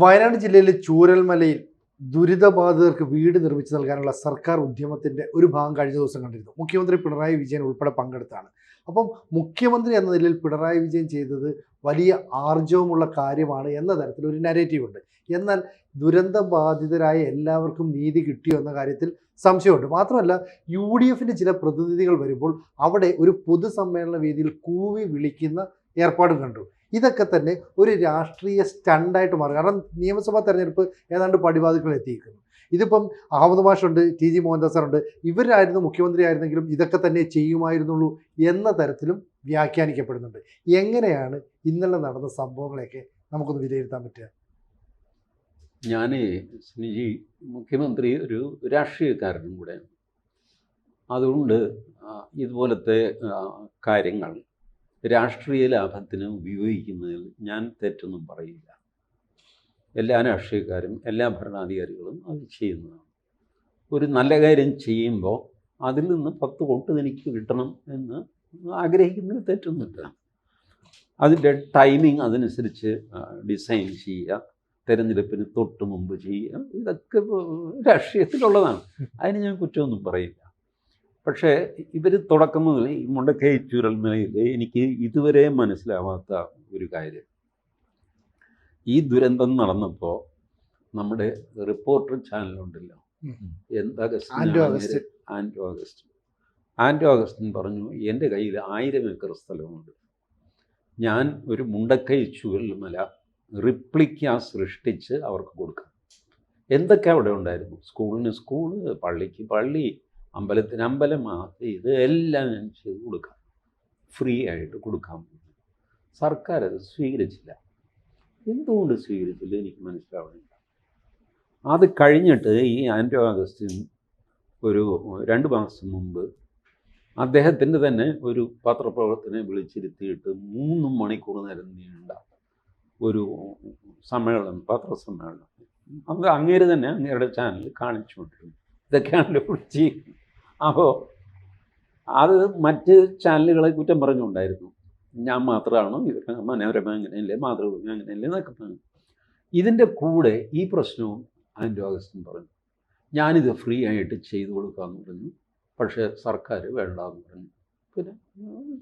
വയനാട് ജില്ലയിലെ ചൂരൽമലയിൽ ദുരിതബാധിതർക്ക് വീട് നിർമ്മിച്ചു നൽകാനുള്ള സർക്കാർ ഉദ്യമത്തിൻ്റെ ഒരു ഭാഗം കഴിഞ്ഞ ദിവസം കണ്ടിരുന്നു. മുഖ്യമന്ത്രി പിണറായി വിജയൻ ഉൾപ്പെടെ പങ്കെടുത്താണ്. അപ്പം മുഖ്യമന്ത്രി എന്ന നിലയിൽ പിണറായി വിജയൻ ചെയ്തത് വലിയ ആർജവമുള്ള കാര്യമാണ് എന്ന തരത്തിലൊരു നരേറ്റീവ് ഉണ്ട്. എന്നാൽ ദുരന്തബാധിതരായ എല്ലാവർക്കും നീതി കിട്ടിയോ എന്ന കാര്യത്തിൽ സംശയമുണ്ട്. മാത്രമല്ല UDFിൻ്റെ ചില പ്രതിനിധികൾ വരുമ്പോൾ അവിടെ ഒരു പൊതുസമ്മേളന വേദിയിൽ കൂവി വിളിക്കുന്ന ഏർപ്പാടും കണ്ടു. ഇതൊക്കെ തന്നെ ഒരു രാഷ്ട്രീയ സ്റ്റണ്ടായിട്ട് മാറും. കാരണം നിയമസഭാ തെരഞ്ഞെടുപ്പ് ഏതാണ്ട് പടിവാതിൽക്കൽ എത്തിയിരിക്കുന്നു. ഇതിപ്പം അഹമ്മദ് മാഷുണ്ട്, TG മോഹൻദാസ് സാറുണ്ട്, ഇവരായിരുന്നു മുഖ്യമന്ത്രി ആയിരുന്നെങ്കിലും ഇതൊക്കെ തന്നെ ചെയ്യുമായിരുന്നുള്ളൂ എന്ന തരത്തിലും വ്യാഖ്യാനിക്കപ്പെടുന്നുണ്ട്. എങ്ങനെയാണ് ഇന്നലെ നടന്ന സംഭവങ്ങളെയൊക്കെ നമുക്കൊന്ന് വിലയിരുത്താൻ പറ്റുക? ഞാൻ സ്നിജി മുഖ്യമന്ത്രി ഒരു രാഷ്ട്രീയക്കാരനും കൂടെയാണ്. അതുകൊണ്ട് ഇതുപോലത്തെ കാര്യങ്ങൾ രാഷ്ട്രീയ ലാഭത്തിന് ഉപയോഗിക്കുന്നതിൽ ഞാൻ തെറ്റൊന്നും പറയില്ല. എല്ലാ രാഷ്ട്രീയക്കാരും എല്ലാ ഭരണാധികാരികളും അത് ചെയ്യുന്നതാണ്. ഒരു നല്ല കാര്യം ചെയ്യുമ്പോൾ അതിൽ നിന്ന് 10 വോട്ട് എനിക്ക് കിട്ടണം എന്ന് ആഗ്രഹിക്കുന്നതിൽ തെറ്റൊന്നുമില്ല. അതിൻ്റെ ടൈമിംഗ് അതനുസരിച്ച് ഡിസൈൻ ചെയ്യുക, തെരഞ്ഞെടുപ്പിന് തൊട്ട് മുമ്പ് ചെയ്യുക, ഇതൊക്കെ രാഷ്ട്രീയത്തിലുള്ളതാണ്. അതിന് ഞാൻ കുറ്റമൊന്നും പറയില്ല. പക്ഷേ ഇവർ തുടക്കം മുതൽ ഈ മുണ്ടക്കൈ ചൂരൽമലയിൽ എനിക്ക് ഇതുവരെ മനസ്സിലാവാത്ത ഒരു കാര്യം, ഈ ദുരന്തം നടന്നപ്പോൾ നമ്മുടെ റിപ്പോർട്ടർ ചാനലുണ്ടല്ലോ, ആൻഡോ അഗസ്റ്റിൻ പറഞ്ഞു, എൻ്റെ കയ്യിൽ 1000 ഏക്കർ സ്ഥലമുണ്ട്, ഞാൻ ഒരു മുണ്ടക്കൈ ചൂരൽമല റിപ്ലിക്ക സൃഷ്ടിച്ച് അവർക്ക് കൊടുക്കാം. എന്തൊക്കെ അവിടെ ഉണ്ടായിരുന്നു? സ്കൂളിന് സ്കൂള്, പള്ളിക്ക് പള്ളി, അമ്പലത്തിന് അമ്പലം, ഇത് എല്ലാം ഞാൻ ചെയ്ത് കൊടുക്കാം, ഫ്രീ ആയിട്ട് കൊടുക്കാൻ. സർക്കാർ അത് സ്വീകരിച്ചില്ല. എന്തുകൊണ്ട് സ്വീകരിച്ചില്ല എനിക്ക് മനസ്സിലാവുന്നില്ല. അത് കഴിഞ്ഞിട്ട് ഈ ആൻഡോ അഗസ്റ്റിൻ ഒരു 2 മാസം മുമ്പ് അദ്ദേഹത്തിൻ്റെ തന്നെ ഒരു പത്രപ്രവർത്തനെ വിളിച്ചിരുത്തിയിട്ട് 3 മണിക്കൂർ നേരം നീണ്ട ഒരു സമ്മേളനം, പത്രസമ്മേളനം, അത് അങ്ങേര് തന്നെ അങ്ങേരുടെ ചാനലിൽ കാണിച്ചുകൊണ്ടിരുന്നു. ഇതൊക്കെയാണല്ലോ വിളിച്ച്. അപ്പോൾ അത് മറ്റ് ചാനലുകളെ കുറ്റം പറഞ്ഞുകൊണ്ടായിരുന്നു. ഞാൻ മാത്രമാണോ ഇതൊക്കെ, മനോരമ അങ്ങനെയല്ലേ, മാതൃഭൂമി അങ്ങനെയല്ലേ എന്നൊക്കെ പറഞ്ഞു. ഇതിൻ്റെ കൂടെ ഈ പ്രശ്നവും ആൻഡോ അഗസ്റ്റിൻ പറഞ്ഞു, ഞാനിത് ഫ്രീ ആയിട്ട് ചെയ്തു കൊടുക്കാമെന്ന് പറഞ്ഞു. പക്ഷേ സർക്കാർ വേണ്ടാന്ന് പറഞ്ഞു. പിന്നെ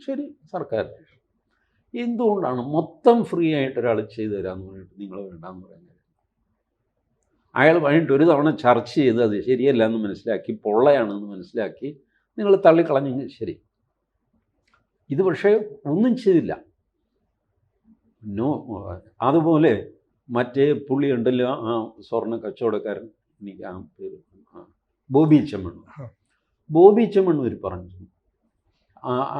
ശരി, സർക്കാർ എന്തുകൊണ്ടാണ് മൊത്തം ഫ്രീ ആയിട്ട് ഒരാൾ ചെയ്തു തരാമെന്ന് പറഞ്ഞിട്ട് നിങ്ങൾ വേണ്ടാന്ന് പറയുന്നത്? അയാൾ കഴിഞ്ഞിട്ട് ഒരു തവണ ചർച്ച ചെയ്ത് അത് ശരിയല്ല എന്ന് മനസ്സിലാക്കി, പൊള്ളയാണെന്ന് മനസ്സിലാക്കി നിങ്ങൾ തള്ളിക്കളഞ്ഞെങ്കിൽ ശരി. ഇത് പക്ഷേ ഒന്നും ചെയ്തില്ല. അതുപോലെ മറ്റേ പുള്ളി ഉണ്ടല്ലോ, ആ സ്വർണ്ണ കച്ചവടക്കാരൻ, എനിക്ക് ആ പേര്, ബോബി ചെമ്മണ്ണൂർ പറഞ്ഞു,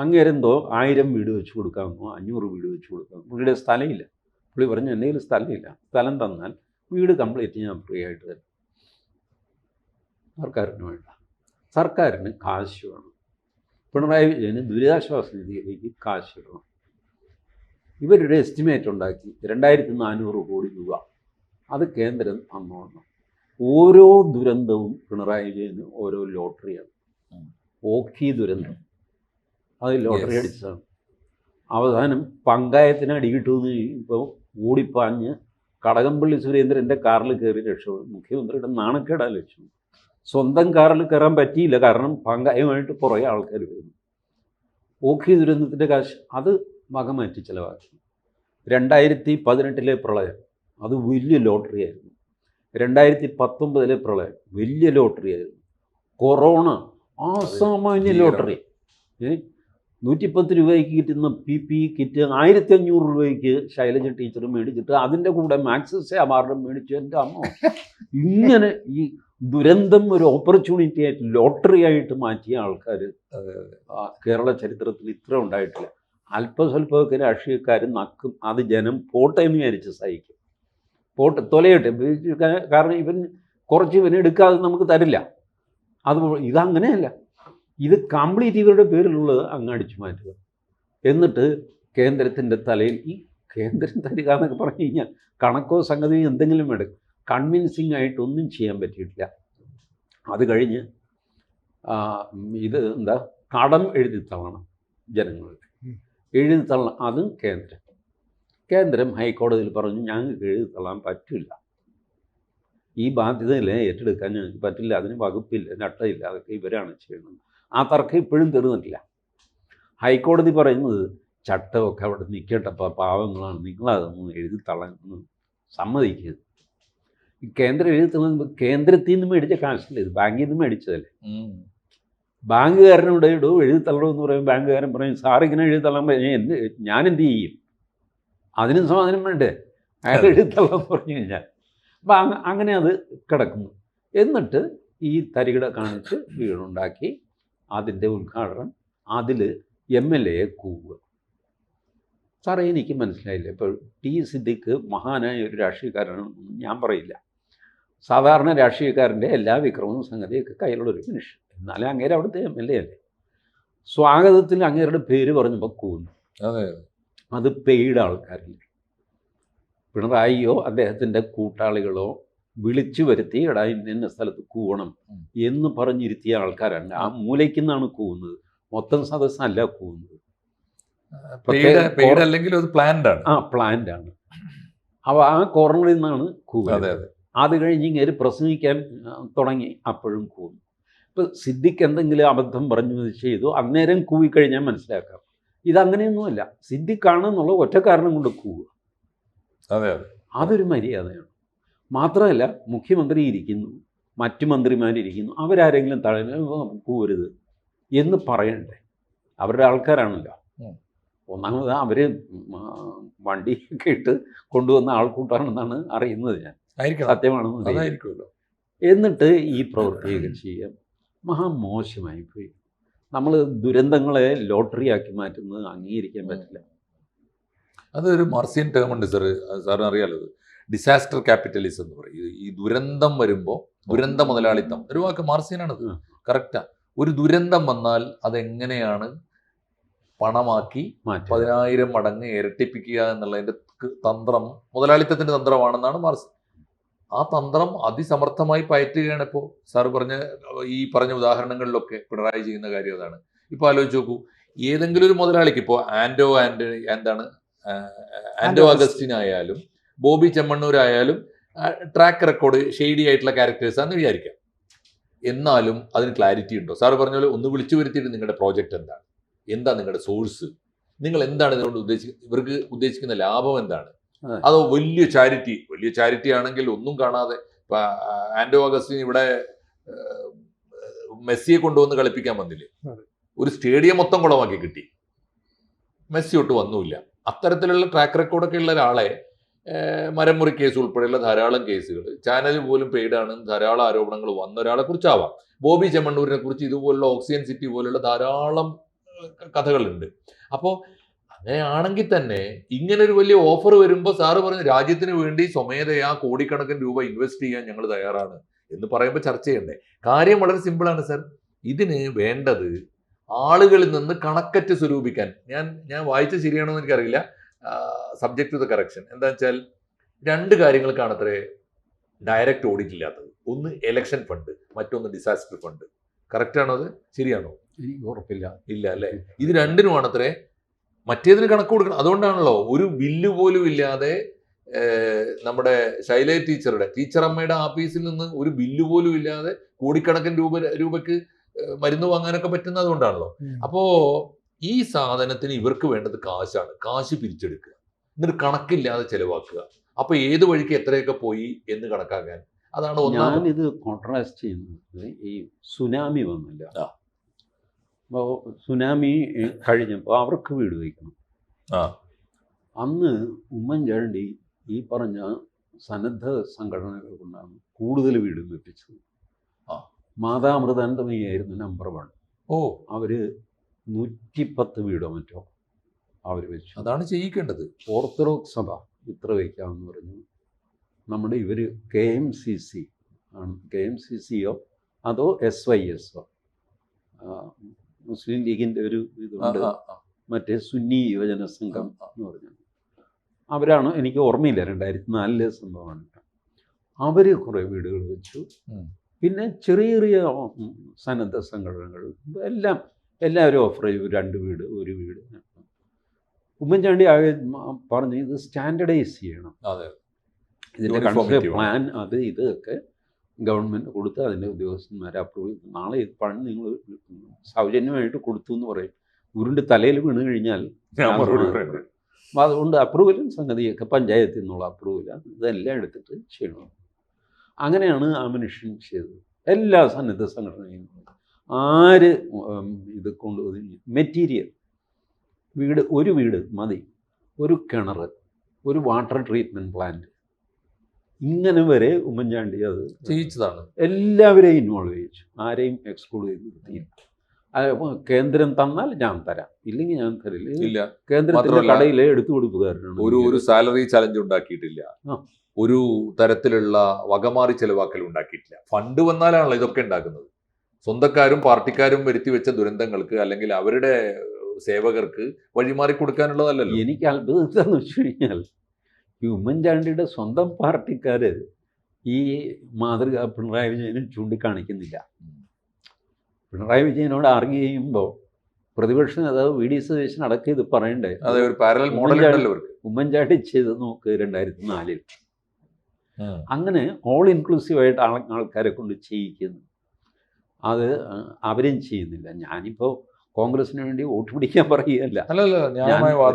അങ്ങേരെന്തോ 1000 വീട് വെച്ച് കൊടുക്കാമെന്നോ 500 വീട് വെച്ച് കൊടുക്കാമെന്നോ. പുള്ളിയുടെ സ്ഥലമില്ല. പുള്ളി പറഞ്ഞു, എൻ്റെ കയ്യിൽ സ്ഥലമില്ല, സ്ഥലം തന്നാൽ വീട് കംപ്ലീറ്റ് ഞാൻ ഫ്രീ ആയിട്ട് തരും. സർക്കാരിന് വേണ്ട, സർക്കാരിന് കാശ് വേണം. പിണറായി വിജയന് ദുരിതാശ്വാസ നിധിയിലേക്ക് കാശ് ഇടണം. ഇവരുടെ എസ്റ്റിമേറ്റ് ഉണ്ടാക്കി 2400 കോടി രൂപ അത് കേന്ദ്രം തന്നോണം. ഓരോ ദുരന്തവും പിണറായി വിജയന് ഓരോ ലോട്ടറിയാണ്. ഓഖി ദുരന്തം അത് ലോട്ടറി അടിച്ചതാണ്. അവസാനം പങ്കായത്തിന് അടികിട്ടുമെന്ന് ഇപ്പോൾ ഓടിപ്പാഞ്ഞ് കടകംപള്ളി സുരേന്ദ്രൻ്റെ കാറിൽ കയറി രക്ഷപ്പെടും. മുഖ്യമന്ത്രിയുടെ നാണക്കേടാ ലക്ഷ്യം. സ്വന്തം കാറിൽ കയറാൻ പറ്റിയില്ല, കാരണം പങ്കായമായിട്ട് പുറകെ ആൾക്കാർ വരുന്നു. ഓഖി ദുരന്തത്തിൻ്റെ കാശ് അത് വകമാറ്റി ചിലവാക്കി. 2018 പ്രളയം അത് വലിയ ലോട്ടറി ആയിരുന്നു. 2019 പ്രളയം വലിയ ലോട്ടറി ആയിരുന്നു. കൊറോണ അസാമാന്യ ലോട്ടറി. 110 രൂപയ്ക്ക് കിട്ടുന്ന PPE കിറ്റ് 1500 രൂപയ്ക്ക് ശൈലജ ടീച്ചർ മേടിച്ചിട്ട് അതിൻ്റെ കൂടെ മാക്സസ് അവാർഡും മേടിച്ചു. എൻ്റെ അമ്മ, ഇങ്ങനെ ഈ ദുരന്തം ഒരു ഓപ്പർച്യൂണിറ്റി ആയിട്ട് ലോട്ടറി ആയിട്ട് മാറ്റിയ ആൾക്കാർ കേരള ചരിത്രത്തിൽ ഇത്ര ഉണ്ടായിട്ടില്ല. അല്പസ്വല്പമൊക്കെ രാഷ്ട്രീയക്കാർ നക്കും, അത് ജനം പോട്ടെ എന്ന് വിചാരിച്ച് സഹിക്കും. പോട്ടെ, തൊലയട്ടെ, കാരണം കുറച്ച് ഇവനെ എടുക്കാതെ നമുക്ക് തരില്ല. അതുപോലെ ഇതങ്ങനെയല്ല. ഇത് കംപ്ലീറ്റ് ഇവരുടെ പേരിലുള്ളത് അങ്ങ് അടിച്ചു മാറ്റുക. എന്നിട്ട് കേന്ദ്രത്തിൻ്റെ തലയിൽ ഈ കേന്ദ്രം തരിക എന്നൊക്കെ പറഞ്ഞു കഴിഞ്ഞാൽ കണക്കോ സംഗതിയോ എന്തെങ്കിലും എടുക്കും. കൺവിൻസിങ് ആയിട്ടൊന്നും ചെയ്യാൻ പറ്റിയിട്ടില്ല. അത് കഴിഞ്ഞ് ഇത് എന്താ, കടം എഴുതി തള്ളണം ജനങ്ങൾക്ക്, എഴുതി തള്ളണം. അതും കേന്ദ്രം ഹൈക്കോടതിയിൽ പറഞ്ഞു, ഞങ്ങൾക്ക് എഴുതി തള്ളാൻ പറ്റില്ല, ഈ ബാധ്യതയില്ലേ ഏറ്റെടുക്കാൻ ഞങ്ങൾക്ക് പറ്റില്ല, അതിന് വകുപ്പില്ല, ചട്ടമില്ല, അതൊക്കെ ഇവരാണ് ചെയ്യുന്നത്. ആ തർക്കം ഇപ്പോഴും തീർന്നിട്ടില്ല. ഹൈക്കോടതി പറയുന്നത് ചട്ടമൊക്കെ അവിടെ നിൽക്കട്ടെ, പാവങ്ങളാണ്, നിങ്ങളതൊന്നും എഴുതി തള്ളാനൊന്നും സമ്മതിക്കരുത്. ഈ കേന്ദ്രം എഴുതി തള്ളുന്നത് കേന്ദ്രത്തിൽ നിന്ന് മേടിച്ച കാശല്ലേ, ഇത് ബാങ്കിൽ നിന്ന് മേടിച്ചതല്ലേ. ബാങ്കുകാരനോട് എഴുതി തള്ളണമെന്ന് പറയും, ബാങ്കുകാരൻ പറയും സാറിങ്ങനെ എഴുതി തള്ളാൻ ഞാനെന്ത് ചെയ്യും, അതിനും സമാധാനം വേണ്ടേ, അയാൾ എഴുതി തള്ളാന്ന് പറഞ്ഞു കഴിഞ്ഞാൽ. അപ്പം അങ്ങനെ അത് കിടക്കുന്നു. എന്നിട്ട് ഈ തരികിട കാണിച്ച് വീടുണ്ടാക്കി അതിൻ്റെ ഉദ്ഘാടനം, അതിൽ MLA കൂവുക. സാറേ എനിക്ക് മനസ്സിലായില്ല, ഇപ്പോൾ ടി സിദ്ദിഖ് മഹാനായ ഒരു രാഷ്ട്രീയക്കാരനാണെന്ന് ഞാൻ പറയില്ല. സാധാരണ രാഷ്ട്രീയക്കാരൻ്റെ എല്ലാ വിക്രമവും സംഗതിയൊക്കെ കയ്യിലുള്ളൊരു മനുഷ്യൻ, എന്നാലും അങ്ങേരെ അവിടുത്തെ MLA അല്ലേ. സ്വാഗതത്തിൽ അങ്ങേരുടെ പേര് പറഞ്ഞപ്പോൾ കൂന്നു. അത് പെയ്ഡ് ആൾക്കാരില്ല. പിണറായിയോ അദ്ദേഹത്തിൻ്റെ കൂട്ടാളികളോ വിളിച്ചു വരുത്തി എടാ ഇന്ന സ്ഥലത്ത് കൂവണം എന്ന് പറഞ്ഞിരുത്തിയ ആൾക്കാരാണ്. ആ മൂലയ്ക്ക് നിന്നാണ് കൂവുന്നത്, മൊത്തം സദസ്സല്ല കൂവുന്നത്. പ്ലാൻഡ് ആണ്. അപ്പോൾ ആ കോർണറിൽ നിന്നാണ് കൂവുന്നത്. അത് കഴിഞ്ഞ് ഇങ്ങനെ പ്രസംഗിക്കാൻ തുടങ്ങി, അപ്പോഴും കൂവുന്നു. ഇപ്പോൾ സിദ്ദിഖ് എന്തെങ്കിലും അബദ്ധം പറഞ്ഞു ചെയ്തു, അന്നേരം കൂവിക്കഴിഞ്ഞാൽ മനസ്സിലാക്കാം. ഇതങ്ങനെയൊന്നുമല്ല, സിദ്ദിഖാണെന്നുള്ള ഒറ്റ കാരണം കൊണ്ട് കൂവുക. അതൊരു മര്യാദയാണ്. മാത്രമല്ല മുഖ്യമന്ത്രി ഇരിക്കുന്നു, മറ്റു മന്ത്രിമാരിരിക്കുന്നു, അവരാരെങ്കിലും കൂവരുത് എന്ന് പറയണ്ടേ, അവരുടെ ആൾക്കാരാണല്ലോ. ഒന്നാമത് അവർ വണ്ടിയൊക്കെ ഇട്ട് കൊണ്ടുവന്ന ആൾക്കൂട്ടാണെന്നാണ് അറിയുന്നത് ഞാൻ, സത്യമാണെന്ന്. എന്നിട്ട് ഈ പ്രവൃത്തിയൊക്കെ ചെയ്യാൻ മഹാമോശമായി പോയി. നമ്മൾ ദുരന്തങ്ങളെ ലോട്ടറിയാക്കി മാറ്റുന്നത് അംഗീകരിക്കാൻ പറ്റില്ല. അതൊരു മാർസിയൻ ടേം ഉണ്ട് സാർ, സാറിന് അറിയാലോ, ഡിസാസ്റ്റർ ക്യാപിറ്റലിസം എന്ന് പറയും. ഈ ദുരന്തം വരുമ്പോൾ ദുരന്ത മുതലാളിത്തം, ഒരു വാക്ക് മാർസിയനാണത്, കറക്റ്റാ. ഒരു ദുരന്തം വന്നാൽ അതെങ്ങനെയാണ് പണമാക്കി 10,000 മടങ്ങ് ഇരട്ടിപ്പിക്കുക എന്നുള്ളതിൻ്റെ തന്ത്രം മുതലാളിത്തത്തിൻ്റെ തന്ത്രമാണെന്നാണ് മാർക്സ്. ആ തന്ത്രം അതിസമർത്ഥമായി പയറ്റുകയാണ് ഇപ്പോൾ സാർ ഈ പറഞ്ഞ ഉദാഹരണങ്ങളിലൊക്കെ പിണറായി ചെയ്യുന്ന കാര്യം അതാണ്. ഇപ്പോൾ ആലോചിച്ച് നോക്കൂ, ഏതെങ്കിലും ഒരു മുതലാളിക്ക് ഇപ്പോൾ ആൻഡോ അഗസ്റ്റിനായാലും ബോബി ചെമ്മണ്ണൂരായാലും ട്രാക്ക് റെക്കോർഡ് ഷെയ്ഡി ആയിട്ടുള്ള ക്യാരക്ടേഴ്സാണെന്ന് വിചാരിക്കാം. എന്നാലും അതിന് ക്ലാരിറ്റി ഉണ്ടോ? സാറ് പറഞ്ഞ പോലെ ഒന്ന് വിളിച്ചു വരുത്തിയിട്ട് നിങ്ങളുടെ പ്രോജക്റ്റ് എന്താണ്, എന്താ നിങ്ങളുടെ സോഴ്സ്, നിങ്ങൾ എന്താണ് ഇതുകൊണ്ട് ഇവർക്ക് ഉദ്ദേശിക്കുന്ന ലാഭം എന്താണ്? അതോ വലിയ ചാരിറ്റി ആണെങ്കിൽ ഒന്നും കാണാതെ ഇപ്പം ആൻഡോ അഗസ്റ്റിൻ ഇവിടെ മെസ്സിയെ കൊണ്ടുവന്ന് കളിപ്പിക്കാൻ വന്നില്ലേ, ഒരു സ്റ്റേഡിയം മൊത്തം കുളമാക്കി കിട്ടി, മെസ്സി ഒട്ട് വന്നുമില്ല. അത്തരത്തിലുള്ള ട്രാക്ക് റെക്കോർഡൊക്കെ ഉള്ള ഒരാളെ മരമുറി കേസ് ഉൾപ്പെടെയുള്ള ധാരാളം കേസുകൾ, ചാനൽ പോലും പെയ്ഡാണ്, ധാരാളം ആരോപണങ്ങൾ വന്ന ഒരാളെ കുറിച്ചാവാം. ബോബി ചെമ്മണ്ണൂരിനെ കുറിച്ച് ഇതുപോലുള്ള ഓക്സിജൻ സിറ്റി പോലുള്ള ധാരാളം കഥകളുണ്ട്. അപ്പോൾ അങ്ങനെയാണെങ്കിൽ തന്നെ ഇങ്ങനൊരു വലിയ ഓഫർ വരുമ്പോൾ സാറ് പറഞ്ഞു രാജ്യത്തിന് വേണ്ടി സ്വമേധയാ കോടിക്കണക്കിന് രൂപ ഇൻവെസ്റ്റ് ചെയ്യാൻ ഞങ്ങൾ തയ്യാറാണ് എന്ന് പറയുമ്പോൾ ചർച്ച ചെയ്യണ്ടേ? കാര്യം വളരെ സിമ്പിളാണ് സാർ. ഇതിന് വേണ്ടത് ആളുകളിൽ നിന്ന് കണക്കറ്റ് സ്വരൂപിക്കാൻ, ഞാൻ വായിച്ച ശരിയാണോ എന്ന് എനിക്കറിയില്ല, സബ്ജക്ട് ടു ദ കറക്ഷൻ. എന്താ വെച്ചാൽ 2 കാര്യങ്ങൾക്കാണത്രേ ഡയറക്റ്റ് ഓഡിറ്റ് ഇല്ലാത്തത്. ഒന്ന് എലക്ഷൻ ഫണ്ട്, മറ്റൊന്ന് ഡിസാസ്റ്റർ ഫണ്ട്. കറക്റ്റ് ആണോ? അത് ശരിയാണോ? എനിക്ക് ഉറപ്പില്ല. ഇല്ല അല്ലേ? ഇത് രണ്ടിനുമാണത്രേ മറ്റേതിന് കണക്ക് കൊടുക്കണം. അതുകൊണ്ടാണല്ലോ ഒരു ബില്ല് പോലും ഇല്ലാതെ നമ്മുടെ ശൈല ടീച്ചറമ്മയുടെ ആഫീസിൽ നിന്ന് ഒരു ബില്ല് പോലും ഇല്ലാതെ കോടിക്കണക്കിന് രൂപയ്ക്ക് മരുന്ന് വാങ്ങാനൊക്കെ പറ്റുന്നത് അതുകൊണ്ടാണല്ലോ. അപ്പോ ഈ സാധനത്തിന് ഇവർക്ക് വേണ്ടത് കാശാണ്, കാശ് പിരിച്ചെടുക്കുക, എന്നിട്ട് കണക്കില്ലാതെ ചെലവാക്കുക. അപ്പൊ ഏത് വഴിക്ക് എത്രയൊക്കെ പോയി എന്ന് കണക്കാക്കാൻ, അതാണ് ഞാനിത് കോൺട്രാസ്റ്റ് ചെയ്യുന്നത്. ഈ സുനാമി വന്നില്ല, അപ്പോൾ സുനാമി കഴിഞ്ഞപ്പോൾ അവർക്ക് വീട് വയ്ക്കണം. അന്ന് ഉമ്മൻചാണ്ടി ഈ പറഞ്ഞ സന്നദ്ധ സംഘടനകൾ കൊണ്ടാണ് കൂടുതൽ വീട് വെപ്പിച്ചത്. മാതാമൃതാനന്ദമയായിരുന്നു നമ്പർ 1. അവര് 110 വീടോ മറ്റോ അവർ വെച്ചു. അതാണ് ചെയ്യിക്കേണ്ടത്. ഓർത്തഡോക്സ് സഭ ഇത്ര വയ്ക്കാമെന്ന് പറഞ്ഞു. നമ്മുടെ ഇവർ KMCC ആണ്, KMCCയോ അതോ SYSO, മുസ്ലിം ലീഗിൻ്റെ ഒരു ഇതുണ്ട്, മറ്റേ സുന്നി യുവജന സംഘം എന്ന് പറഞ്ഞു. അവരാണ്, എനിക്ക് ഓർമ്മയില്ല, 2004 സംഭവമാണ്. അവർ കുറേ വീടുകൾ വെച്ചു. പിന്നെ ചെറിയ ചെറിയ സന്നദ്ധ സംഘടനകൾ എല്ലാവരും ഓഫർ ചെയ്തു 2 വീട് 1 വീട്. ഉമ്മൻചാണ്ടി പറഞ്ഞു ഇത് സ്റ്റാൻഡർഡൈസ് ചെയ്യണം. ഇതിൻ്റെ Uniformity കൺസെപ്റ്റ് പ്ലാൻ അത് ഇതൊക്കെ ഗവൺമെൻറ് കൊടുത്ത് അതിൻ്റെ ഉദ്യോഗസ്ഥന്മാരെ അപ്രൂവ് ചെയ്തു. നാളെ ഇത് പണി നിങ്ങൾ സൗജന്യമായിട്ട് കൊടുത്തു എന്ന് പറയും. ഉരുണ്ട് തലയിൽ വീണ് കഴിഞ്ഞാൽ ഞാൻ മറുപടി പറയുന്നത്. അപ്പോൾ അതുകൊണ്ട് അപ്രൂവലും സംഗതിയൊക്കെ പഞ്ചായത്തിൽ നിന്നുള്ള അപ്രൂവലാണ്, ഇതെല്ലാം എടുത്തിട്ട് ചെയ്യണം. അങ്ങനെയാണ് ആ മനുഷ്യൻ ചെയ്തത്. എല്ലാ സന്നദ്ധ സംഘടനയും ആര് ഇത് കൊണ്ടുപോയി മെറ്റീരിയൽ ഒരു വീട് മതി, ഒരു കിണർ, ഒരു വാട്ടർ ട്രീറ്റ്മെൻറ്റ് പ്ലാന്റ്, ഇങ്ങനെ വരെ ഉമ്മൻചാണ്ടി അത് ചെയ്യിച്ചതാണ്. എല്ലാവരെയും ഇൻവോൾവ് ചെയ്യിച്ചു. ആരെയും എക്സ്ക്ലൂഡ് ചെയ്ത് നിർത്തിയില്ല. കേന്ദ്രം തന്നാൽ ഞാൻ തരാം, ഇല്ലെങ്കിൽ ഞാൻ തരില്ല. ഇല്ല, കേന്ദ്രത്തിന്റെ മാത്രമല്ല, കടയിലെ എടുത്തു കൊടുക്കുകയായിരുന്നു. ഒരു സാലറി ചലഞ്ച് ഉണ്ടാക്കിയിട്ടില്ല, ഒരു തരത്തിലുള്ള വകമാറി ചെലവാക്കൽ ഉണ്ടാക്കിയിട്ടില്ല. ഫണ്ട് വന്നാലാണല്ലോ ഇതൊക്കെ ഉണ്ടാക്കുന്നത്. സ്വന്തക്കാരും പാർട്ടിക്കാരും വരുത്തി വെച്ച ദുരന്തങ്ങൾക്ക് അല്ലെങ്കിൽ അവരുടെ സേവകർക്ക് വഴിമാറി കൊടുക്കാനുള്ളതല്ലല്ലോ. എനിക്ക് അത്ഭുതം വെച്ച് കഴിഞ്ഞാൽ ഈ ഉമ്മൻചാണ്ടിയുടെ സ്വന്തം പാർട്ടിക്കാര് ഈ മാതൃക പിണറായി വിജയനെ ചൂണ്ടിക്കാണിക്കുന്നില്ല. പിണറായി വിജയനോട് ആർഗ്യ ചെയ്യുമ്പോൾ പ്രതിപക്ഷ നേതാവ് വി ഡി സതീശൻ അടക്കം ഇത് പറയണ്ടേ. അതെ, ഒരു പാരലൽ മോഡൽ ഉണ്ടല്ലോ അവർക്ക്. ഉമ്മൻചാണ്ടി ചെയ്ത് നോക്ക് 2004 അങ്ങനെ ഓൾ ഇൻക്ലൂസീവായിട്ട് ആൾക്കാരെ കൊണ്ട് ചെയ്യിക്കുന്നു. അത് അവരും ചെയ്യുന്നില്ല. ഞാനിപ്പോൾ കോൺഗ്രസിന് വേണ്ടി വോട്ട് പിടിക്കാൻ പറയുകയല്ല,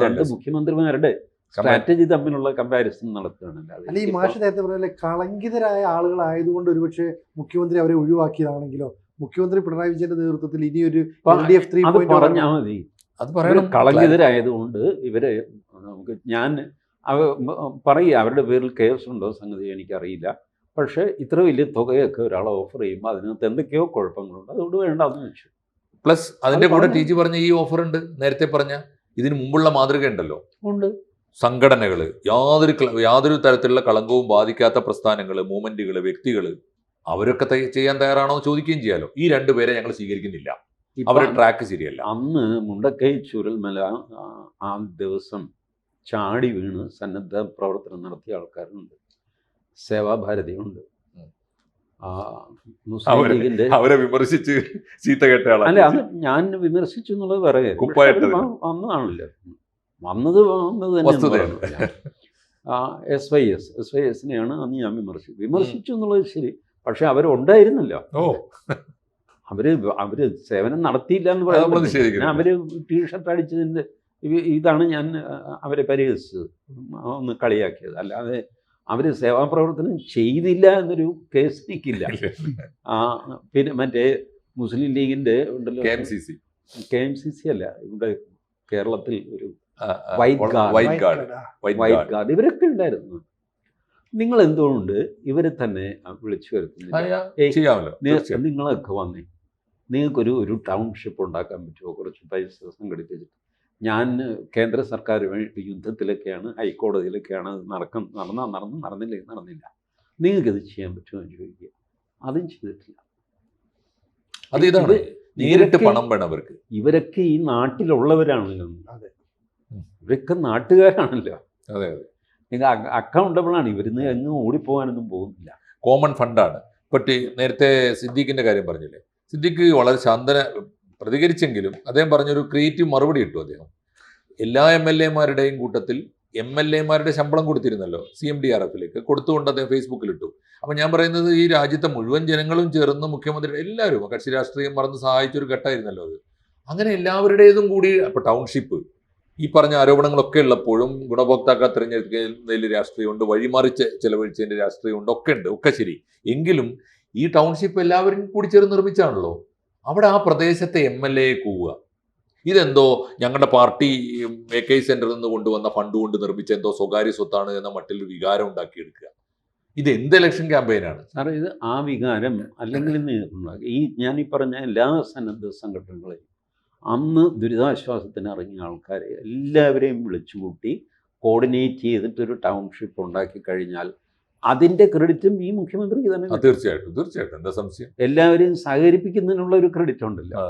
രണ്ട് മുഖ്യമന്ത്രിമാരുടെ സ്ട്രാറ്റജി തമ്മിലുള്ള കമ്പാരിസൺ നടത്തുകയാണല്ലോ. അല്ല, ഈ മാഷ് നേരത്തെ പറഞ്ഞാൽ കളങ്കിതരായ ആളുകളായതുകൊണ്ട് ഒരുപക്ഷെ മുഖ്യമന്ത്രി അവരെ ഒഴിവാക്കിയതാണെങ്കിലോ മുഖ്യമന്ത്രി പിണറായി വിജയന്റെ നേതൃത്വത്തിൽ ഇനിയൊരു പറഞ്ഞാൽ മതി. അത് പറയണം. കളങ്കിതരായതുകൊണ്ട് ഇവരെ നമുക്ക് ഞാൻ പറയുക അവരുടെ പേരിൽ കേസുണ്ടോ സംഗതി എനിക്കറിയില്ല. പക്ഷേ ഇത്ര വലിയ തുകയൊക്കെ ഒരാളെ ഓഫർ ചെയ്യുമ്പോൾ അതിനകത്ത് എന്തൊക്കെയോ കുഴപ്പങ്ങളുണ്ട്, അതുകൊണ്ട് വേണ്ടെന്ന് വെച്ചു. പ്ലസ് അതിന്റെ കൂടെ ടി ജി പറഞ്ഞ ഈ ഓഫർ ഉണ്ട്. നേരത്തെ പറഞ്ഞ ഇതിന് മുമ്പുള്ള മാതൃക ഉണ്ടല്ലോ, ഉണ്ട്. സംഘടനകൾ, യാതൊരു തരത്തിലുള്ള കളങ്കവും ബാധിക്കാത്ത പ്രസ്ഥാനങ്ങൾ, മൂവ്മെന്റുകൾ, വ്യക്തികൾ, അവരൊക്കെ ചെയ്യാൻ തയ്യാറാണോ ചോദിക്കുകയും ചെയ്യാലോ. ഈ രണ്ടുപേരെ ഞങ്ങൾ സ്വീകരിക്കുന്നില്ല, അവരുടെ ട്രാക്ക് ശരിയല്ല. അന്ന് മുണ്ടക്കൈ ചുരൽമല ആ ദിവസം ചാടി വീണ് സന്നദ്ധ പ്രവർത്തനം നടത്തിയ ആൾക്കാരുണ്ട്, സേവാഭാരതിയുണ്ട്, മുസ്ലിം ലീഗിന്റെ അവരെ വിമർശിച്ച് ചീത്ത കേട്ട അല്ല, അത് ഞാൻ വിമർശിച്ചു എന്നുള്ളത് വേറെ വന്നതാണല്ലോ. വന്നത് തന്നെ SYSനെയാണ് അന്ന് ഞാൻ വിമർശിച്ചു എന്നുള്ളത് ശരി. പക്ഷെ അവരുണ്ടായിരുന്നല്ലോ, അവര് സേവനം നടത്തിയില്ല എന്ന് പറയുന്നത്. അവര് ടീഷർട്ട് അടിച്ചതിന്റെ ഇതാണ് ഞാൻ അവരെ പരിഹസിച്ചത്, ഒന്ന് കളിയാക്കിയത്. അല്ലാതെ അവർ സേവാപ്രവർത്തനം ചെയ്തില്ല എന്നൊരു കേസ് എനിക്കില്ല. പിന്നെ മറ്റേ മുസ്ലിം ലീഗിൻ്റെ ഉണ്ടല്ലോ, KMCC അല്ല, ഇവിടെ കേരളത്തിൽ ഒരു വൈറ്റ് ഗാർഡ് ഇവരൊക്കെ ഉണ്ടായിരുന്നു. നിങ്ങൾ എന്തുകൊണ്ട് ഇവരെ തന്നെ വിളിച്ചു വരുത്തുന്നില്ല? നിങ്ങളൊക്കെ വന്നേ, നിങ്ങൾക്കൊരു ടൗൺഷിപ്പ് ഉണ്ടാക്കാൻ പറ്റുമോ? കുറച്ച് പൈസ സംഘടിപ്പിച്ചിട്ട്. ഞാൻ കേന്ദ്ര സർക്കാരുമായിട്ട് യുദ്ധത്തിലൊക്കെയാണ്, ഹൈക്കോടതിയിലൊക്കെയാണ് നടന്നില്ല. നിങ്ങൾക്കിത് ചെയ്യാൻ പറ്റുമോ എന്ന് ചോദിക്കുക. അതും ചെയ്തിട്ടില്ല. നേരിട്ട് പണം വേണം അവർക്ക്. ഇവരൊക്കെ ഈ നാട്ടിലുള്ളവരാണല്ലോ, ഇവരൊക്കെ നാട്ടുകാരാണല്ലോ. നിങ്ങൾ അക്കൗണ്ടബിളാണ്. ഇവരിന്ന് എങ്ങും ഓടിപ്പോകാനൊന്നും പോകുന്നില്ല. കോമൺ ഫണ്ടാണ്. പറ്റി നേരത്തെ സിദ്ദീഖിന്റെ കാര്യം പറഞ്ഞില്ലേ, സിദ്ദീഖ് വളരെ ശാന്തന പ്രതികരിച്ചെങ്കിലും അദ്ദേഹം പറഞ്ഞൊരു ക്രിയേറ്റീവ് മറുപടി ഇട്ടു. അദ്ദേഹം എല്ലാ MLA-മാരുടെയും കൂട്ടത്തിൽ MLA-മാരുടെ ശമ്പളം കൊടുത്തിരുന്നല്ലോ CMDRF-ലേക്ക്, കൊടുത്തുകൊണ്ട് അദ്ദേഹം ഫേസ്ബുക്കിലിട്ടു. അപ്പം ഞാൻ പറയുന്നത്, ഈ രാജ്യത്തെ മുഴുവൻ ജനങ്ങളും ചേർന്ന് മുഖ്യമന്ത്രി എല്ലാവരും കക്ഷി രാഷ്ട്രീയം മറന്ന് സഹായിച്ചൊരു ഘട്ടമായിരുന്നല്ലോ അത്. അങ്ങനെ എല്ലാവരുടേതും കൂടി ഇപ്പോൾ ടൗൺഷിപ്പ് ഈ പറഞ്ഞ ആരോപണങ്ങളൊക്കെ ഉള്ളപ്പോഴും ഗുണഭോക്താക്കളെ തിരഞ്ഞെടുക്കുന്നതിൽ രാഷ്ട്രീയമുണ്ട്, വഴിമാറിച്ച് ചെലവഴിച്ചതിൻ്റെ രാഷ്ട്രീയമുണ്ട്, ഒക്കെ ഉണ്ട്, ഒക്കെ ശരി. എങ്കിലും ഈ ടൗൺഷിപ്പ് എല്ലാവരും കൂടി ചേർന്ന് നിർമ്മിച്ചാണല്ലോ. അവിടെ ആ പ്രദേശത്തെ MLA-യെ കൂവുക, ഇതെന്തോ ഞങ്ങളുടെ പാർട്ടി AK സെന്ററിൽ നിന്ന് കൊണ്ടുവന്ന ഫണ്ട് കൊണ്ട് നിർമ്മിച്ച എന്തോ സ്വകാര്യ സ്വത്താണ് എന്ന മട്ടിൽ വികാരം ഉണ്ടാക്കിയെടുക്കുക. ഇത് എന്ത് ഇലക്ഷൻ ക്യാമ്പയിനാണ് സാറേ? ഇത് ആ വികാരം അല്ലെങ്കിൽ ഈ ഞാനീ പറഞ്ഞ എല്ലാ സന്നദ്ധ സംഘടനകളെയും അന്ന് ദുരിതാശ്വാസത്തിന് ഇറങ്ങിയ ആൾക്കാരെ എല്ലാവരെയും വിളിച്ചുകൂട്ടി കോർഡിനേറ്റ് ചെയ്തിട്ടൊരു ടൗൺഷിപ്പ് ഉണ്ടാക്കി കഴിഞ്ഞാൽ അതിൻ്റെ ക്രെഡിറ്റും ഈ മുഖ്യമന്ത്രിക്ക് തന്നെ. തീർച്ചയായിട്ടും എന്താ സംശയം? എല്ലാവരെയും സഹകരിപ്പിക്കുന്നതിനുള്ള ഒരു ക്രെഡിറ്റ് ഉണ്ടല്ലോ,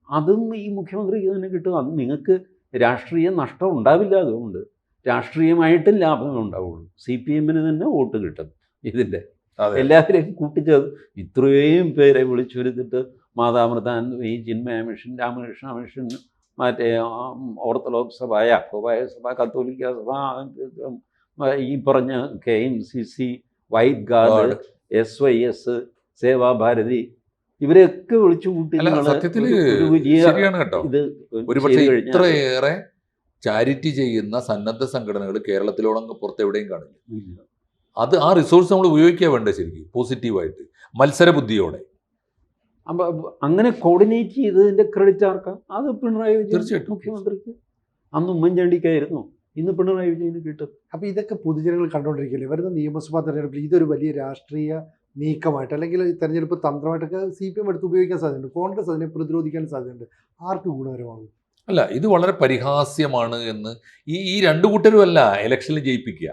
അതും ഈ മുഖ്യമന്ത്രിക്ക് തന്നെ കിട്ടും. അത് നിങ്ങൾക്ക് രാഷ്ട്രീയ നഷ്ടം ഉണ്ടാവില്ല. അതുകൊണ്ട് രാഷ്ട്രീയമായിട്ടും ലാഭമേ ഉണ്ടാവുള്ളൂ. CPM-ന് തന്നെ വോട്ട് കിട്ടും. ഇതിൻ്റെ എല്ലാവരെയും കൂട്ടിച്ചേർത്ത് ഇത്രയും പേരെ വിളിച്ചു വരുത്തിട്ട് മാതാമൃതാൻ, ഈ ചിന്മയ മിഷൻ, രാമകൃഷ്ണ മിഷൻ, മറ്റേ ഓർത്തഡോക്സ് സഭ, യാക്കോബായ സഭ, കത്തോലിക്ക സഭ, ഈ പറഞ്ഞ KMCC, white guard, SYS, Seva Bharati, ഇവരെയൊക്കെ വിളിച്ചു കൂട്ടി അല്ല, നിങ്ങള് സത്യത്തില് ഒരു വലിയ ശരിയാണ് കേട്ടോ. ഇത് ഒരുപക്ഷെ ചെയ്ത് കഴിഞ്ഞാൽ ഇത്രയേറെ ചാരിറ്റി ചെയ്യുന്ന സന്നദ്ധ സംഘടനകൾ കേരളത്തിലോളം പുറത്ത് എവിടെയും കാണില്ല. ഇല്ല. അത് ആ റിസോഴ്സ് നമ്മൾ ഉപയോഗിക്കുക വേണ്ട ശരിക്കും പോസിറ്റീവായിട്ട്, മത്സര ബുദ്ധിയോടെ. അപ്പൊ അങ്ങനെ കോർഡിനേറ്റ് ചെയ്തതിന്റെ ക്രെഡിറ്റ് ആർക്കാം? അത് പിണറായി വിജയൻ തീർച്ചയായിട്ടും. മുഖ്യമന്ത്രിക്ക്. അന്ന് ഉമ്മൻചാണ്ടിക്കായിരുന്നു, ഇന്ന് പിണറായി വിജയന് കിട്ടും. അപ്പോൾ ഇതൊക്കെ പൊതുജനങ്ങൾ കണ്ടുകൊണ്ടിരിക്കില്ലേ? വരുന്ന നിയമസഭാ തെരഞ്ഞെടുപ്പിൽ ഇതൊരു വലിയ രാഷ്ട്രീയ നീക്കമായിട്ട് അല്ലെങ്കിൽ ഈ തെരഞ്ഞെടുപ്പ് തന്ത്രമായിട്ടൊക്കെ CPM എടുത്ത് ഉപയോഗിക്കാൻ സാധ്യതയുണ്ട്. കോൺഗ്രസ് അതിനെ പ്രതിരോധിക്കാൻ സാധ്യതയുണ്ട്. ആർക്ക് ഗുണകരമാകും? അല്ല, ഇത് വളരെ പരിഹാസ്യമാണ് എന്ന് ഈ രണ്ടു കൂട്ടരും അല്ല ഇലക്ഷനിൽ ജയിപ്പിക്കുക.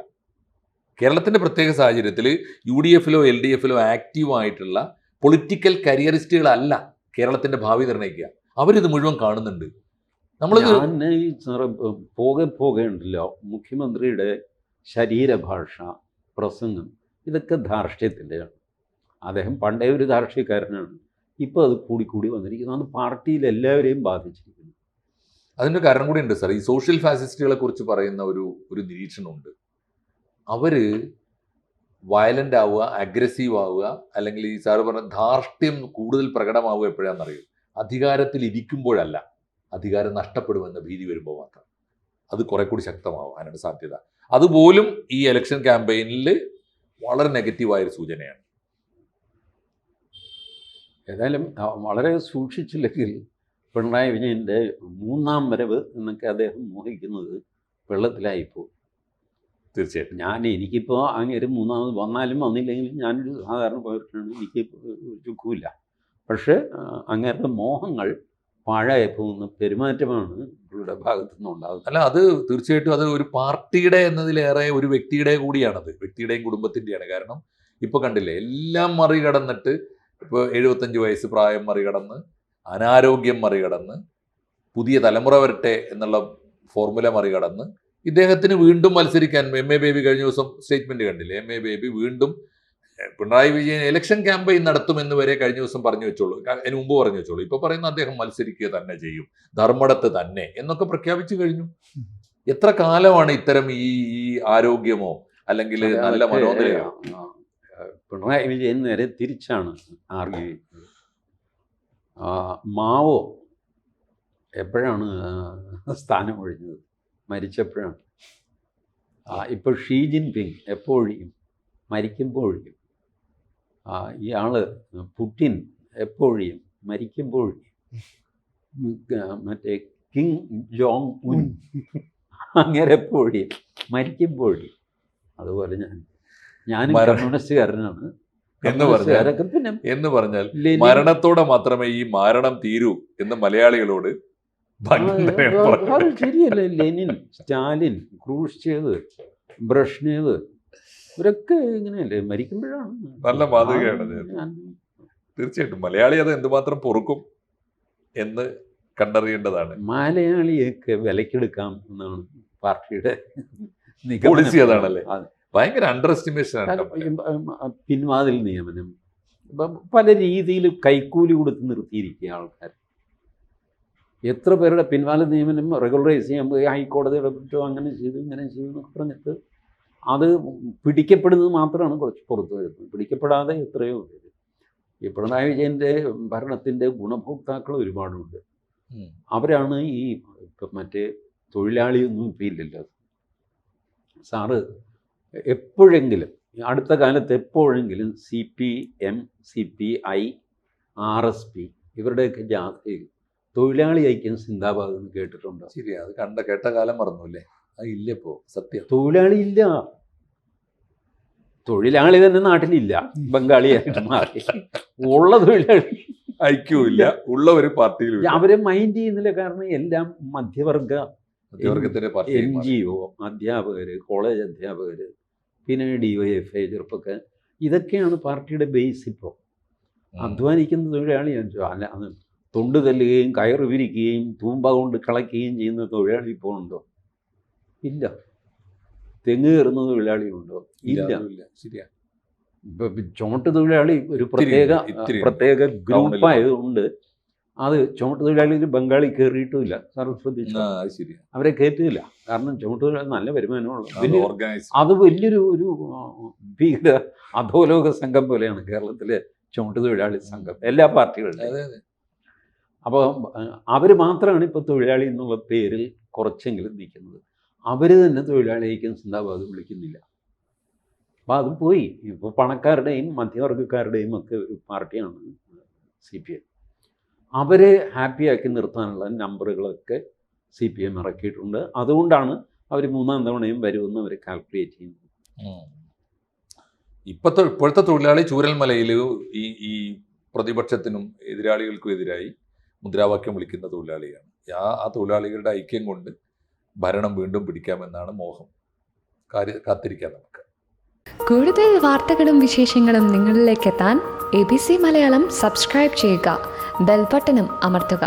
കേരളത്തിൻ്റെ പ്രത്യേക സാഹചര്യത്തിൽ UDF-ലോ LDF-ലോ ആക്റ്റീവായിട്ടുള്ള പൊളിറ്റിക്കൽ കരിയറിസ്റ്റുകളല്ല കേരളത്തിൻ്റെ ഭാവി നിർണ്ണയിക്കുക. അവരിത് മുഴുവൻ കാണുന്നുണ്ട്. നമ്മളിത് ഞാൻ ഈ പോകേണ്ടല്ലോ മുഖ്യമന്ത്രിയുടെ ശരീരഭാഷ, പ്രസംഗം, ഇതൊക്കെ ധാർഷ്ട്യത്തിൻ്റെയാണ്. അദ്ദേഹം പണ്ടേ ഒരു ധാർഷ്ട്യക്കാരനാണ്. ഇപ്പോൾ അത് കൂടി വന്നിരിക്കുന്നു. അത് പാർട്ടിയിൽ എല്ലാവരെയും ബാധിച്ചിരിക്കുന്നു. അതിൻ്റെ കാരണം കൂടി ഉണ്ട് സാർ. ഈ സോഷ്യൽ ഫാസിസ്റ്റുകളെ കുറിച്ച് പറയുന്ന ഒരു നിരീക്ഷണമുണ്ട്. അവർ വയലൻ്റ് ആവുക, അഗ്രസീവ് ആവുക, അല്ലെങ്കിൽ ഈ സാറ് പറഞ്ഞ ധാർഷ്ട്യം കൂടുതൽ പ്രകടമാവുക എപ്പോഴാണെന്നറിയും? അധികാരത്തിൽ ഇരിക്കുമ്പോഴല്ല, അധികാരം നഷ്ടപ്പെടുമെന്ന ഭീതി വരുമ്പോൾ മാത്രം. അത് കുറെ കൂടി ശക്തമാവാനാണ് സാധ്യത. അതുപോലും ഈ ഇലക്ഷൻ ക്യാമ്പയിനിൽ വളരെ നെഗറ്റീവായൊരു സൂചനയാണ്. ഏതായാലും വളരെ സൂക്ഷിച്ചില്ലെങ്കിൽ പിണറായി വിജയൻ്റെ മൂന്നാം വരവ് എന്നൊക്കെ അദ്ദേഹം മോഹിക്കുന്നത് വെള്ളത്തിലായിപ്പോൾ. തീർച്ചയായിട്ടും. എനിക്കിപ്പോൾ അങ്ങേര് മൂന്നാമത് വന്നാലും വന്നില്ലെങ്കിലും ഞാനൊരു സാധാരണ പൗരനാണ്, എനിക്ക് ചുക്കുമില്ല. പക്ഷേ അങ്ങേരുടെ മോഹങ്ങൾ പാഴായി പോകുന്ന പെരുമാറ്റമാണ് ഇവരുടെ ഭാഗത്തു നിന്നുണ്ടാകുന്നത്. അല്ല, അത് തീർച്ചയായിട്ടും അത് ഒരു പാർട്ടിയുടെ എന്നതിലേറെ ഒരു വ്യക്തിയുടെ കൂടിയാണത്, വ്യക്തിയുടെയും കുടുംബത്തിൻ്റെയാണ്. കാരണം ഇപ്പോൾ കണ്ടില്ലേ, എല്ലാം മറികടന്നിട്ട്, ഇപ്പോൾ 75 വയസ്സ് പ്രായം മറികടന്ന്, അനാരോഗ്യം മറികടന്ന്, പുതിയ തലമുറ വരട്ടെ എന്നുള്ള ഫോർമുല മറികടന്ന് ഇദ്ദേഹത്തിന് വീണ്ടും മത്സരിക്കാൻ MA ബേബി കഴിഞ്ഞ ദിവസം സ്റ്റേറ്റ്മെന്റ് കണ്ടില്ലേ? MA ബേബി വീണ്ടും പിണറായി വിജയൻ ഇലക്ഷൻ ക്യാമ്പയിൻ നടത്തുമെന്ന് വരെ കഴിഞ്ഞ ദിവസം പറഞ്ഞു വെച്ചോളൂ, അതിന് മുമ്പ് പറഞ്ഞു വെച്ചോളൂ. ഇപ്പൊ പറയുന്ന അദ്ദേഹം മത്സരിക്കുക തന്നെ ചെയ്യും, ധർമ്മടത്ത് തന്നെ എന്നൊക്കെ പ്രഖ്യാപിച്ചു കഴിഞ്ഞു. എത്ര കാലമാണ് ഇത്തരം ഈ ആരോഗ്യമോ അല്ലെങ്കിൽ നല്ല മനോനിലയോ? പിണറായി വിജയൻ നേരെ തിരിച്ചാണ് ആർഗ്യൂ ചെയ്യുന്നത്. മാവോ എപ്പോഴാണ് സ്ഥാനം ഒഴിഞ്ഞത്? മരിച്ചപ്പോഴാണ്. ഇപ്പോൾ ഷീ ജിൻപിങ് എപ്പോഴും മരിക്കുമ്പോഴും, ഇയാൾ പുടിൻ എപ്പോഴും മരിക്കുമ്പോഴും, മറ്റേ കിങ് ജോങ് ഉൻ അങ്ങനെ എപ്പോഴും മരിക്കുമ്പോഴും. അതുപോലെ ഞാനും കമ്മ്യൂണിസ്റ്റുകാരനാണ് എന്ന് പറഞ്ഞാൽ മരണത്തോടെ മാത്രമേ ഈ മാരണം തീരൂ എന്ന് മലയാളികളോട് ശരിയല്ലേ? ലെനിൻ, സ്റ്റാലിൻ, ക്രൂഷ്ചേവ്, ബ്രഷ്നേവ്, ഇവരൊക്കെ ഇങ്ങനെയല്ലേ മരിക്കുമ്പോഴാണ്. നല്ല മാതൃകയാണ്. തീർച്ചയായിട്ടും മലയാളി അത് എന്തുമാത്രം പൊറുക്കും എന്ന് കണ്ടറിയേണ്ടതാണ്. മലയാളിയൊക്കെ വിലക്കെടുക്കാം എന്നാണ് പാർട്ടിയുടെ പോളിസി. അതാണല്ലേ ഭയങ്കര അണ്ടർ എസ്റ്റിമേഷൻ ആണ്. പിൻവാതിൽ നിയമനം, പല രീതിയിൽ കൈക്കൂലി കൊടുത്ത് നിർത്തിയിരിക്കുക ആൾക്കാർ. എത്ര പേരുടെ പിൻവാതിൽ നിയമനം റെഗുലറൈസ് ചെയ്യാൻ പോയി ഹൈക്കോടതി ഇടപെട്ടോ, അങ്ങനെ ചെയ്തു ഇങ്ങനെ ചെയ്തു എന്നൊക്കെ പറഞ്ഞിട്ട് അത് പിടിക്കപ്പെടുന്നത് മാത്രമാണ് കുറച്ച് പുറത്തു വരുന്നത്. പിടിക്കപ്പെടാതെ എത്രയോ പേര്. ഈ പിണറായി വിജയൻ്റെ ഭരണത്തിൻ്റെ ഗുണഭോക്താക്കൾ ഒരുപാടുണ്ട്. അവരാണ് ഈ മറ്റേ തൊഴിലാളിയൊന്നും ഇപ്പം ഇല്ലല്ലോ. സാറ് എപ്പോഴെങ്കിലും അടുത്ത കാലത്ത് എപ്പോഴെങ്കിലും CPM, CPI, RSP ഇവരുടെയൊക്കെ ജാഥയിൽ തൊഴിലാളി ഐക്യം സിന്ദാബാദ് എന്ന് കേട്ടിട്ടുണ്ടോ? ശരിയാ, അത് കേട്ട കാലം മറന്നുല്ലേ? അത് ഇല്ലപ്പോ. സത്യം, തൊഴിലാളി ഇല്ല. തൊഴിലാളി തന്നെ നാട്ടിലില്ല, ബംഗാളിയായിട്ട് മാറി. ഉള്ള തൊഴിലാളി ഐക്യവും ഇല്ല, ഉള്ള ഒരു പാർട്ടിയിലും അവരെ മൈൻഡ് ചെയ്യുന്നില്ല. കാരണം എല്ലാം മധ്യവർഗത്തിന്റെ പാർട്ടി, NGO, അധ്യാപകര്, കോളേജ് അധ്യാപകര്, പിന്നെ DYFI ചെറുപ്പക്കാർ, ഇതൊക്കെയാണ് പാർട്ടിയുടെ ബേസ്. ഇപ്പോൾ അധ്വാനിക്കുന്ന തൊഴിലാളിയാണ്. അല്ല, തൊണ്ട് തല്ലുകയും കയറ് വിരിക്കുകയും തൂമ്പ കൊണ്ട് കളയ്ക്കുകയും ചെയ്യുന്ന തൊഴിലാളി ഇപ്പോൾ ഉണ്ടോ? ഇല്ല. തെങ്ങ് കയറുന്ന തൊഴിലാളി ഉണ്ടോ? ഇല്ല. ശരിയാ. ഇപ്പൊ ചോട്ട് തൊഴിലാളി ഒരു പ്രത്യേക ഗ്രൂപ്പായതുകൊണ്ട് അത് ചുമട്ടുതൊഴിലാളികൾ ബംഗാളി കയറിയിട്ടുമില്ല. സാർ ശ്രദ്ധിച്ചു, അത് ശരി. അവരെ കയറ്റിയില്ല. കാരണം ചുമട്ടുതൊഴിലാളി നല്ല വരുമാനമുള്ള വലിയ ഓർഗനൈസ്. അത് വലിയൊരു ഒരു ഭീകര അധോലോക സംഘം പോലെയാണ് കേരളത്തിലെ ചുമട്ടുതൊഴിലാളി സംഘം, എല്ലാ പാർട്ടികളുടെയും. അതെ അതെ. അപ്പോൾ അവർ മാത്രമാണ് ഇപ്പോൾ തൊഴിലാളി എന്നുള്ള പേരിൽ കുറച്ചെങ്കിലും നിൽക്കുന്നത്. അവർ തന്നെ തൊഴിലാളി ഐക്യം സിന്ദാബാദ് വിളിക്കുന്നില്ല. അപ്പോൾ അത് പോയി. ഇപ്പോൾ പണക്കാരുടെയും മധ്യവർഗക്കാരുടെയും ഒക്കെ ഒരു പാർട്ടിയാണ് CPM. അവരെ ഹാപ്പിയാക്കി നിർത്താനുള്ള നമ്പറുകളൊക്കെ CPM ഇറക്കിയിട്ടുണ്ട്. അതുകൊണ്ടാണ് അവർ 3ാം തവണയും വരുമെന്ന് അവർ കാൽക്കുലേറ്റ് ചെയ്യുന്നത്. ഇപ്പോഴത്തെ തൊഴിലാളി ചൂരൽമലയിൽ ഈ പ്രതിപക്ഷത്തിനും എതിരാളികൾക്കും എതിരായി മുദ്രാവാക്യം വിളിക്കുന്ന തൊഴിലാളിയാണ്. ആ തൊഴിലാളികളുടെ ഐക്യം കൊണ്ട് ഭരണം വീണ്ടും പിടിക്കാമെന്നാണ് മോഹം. കാത്തിരിക്കാം നമുക്ക്. കൂടുതൽ വാർത്തകളും വിശേഷങ്ങളും നിങ്ങളിലേക്ക് എത്താൻ ABC മലയാളം സബ്സ്ക്രൈബ് ചെയ്യുക, ബെൽ ബട്ടണും അമർത്തുക.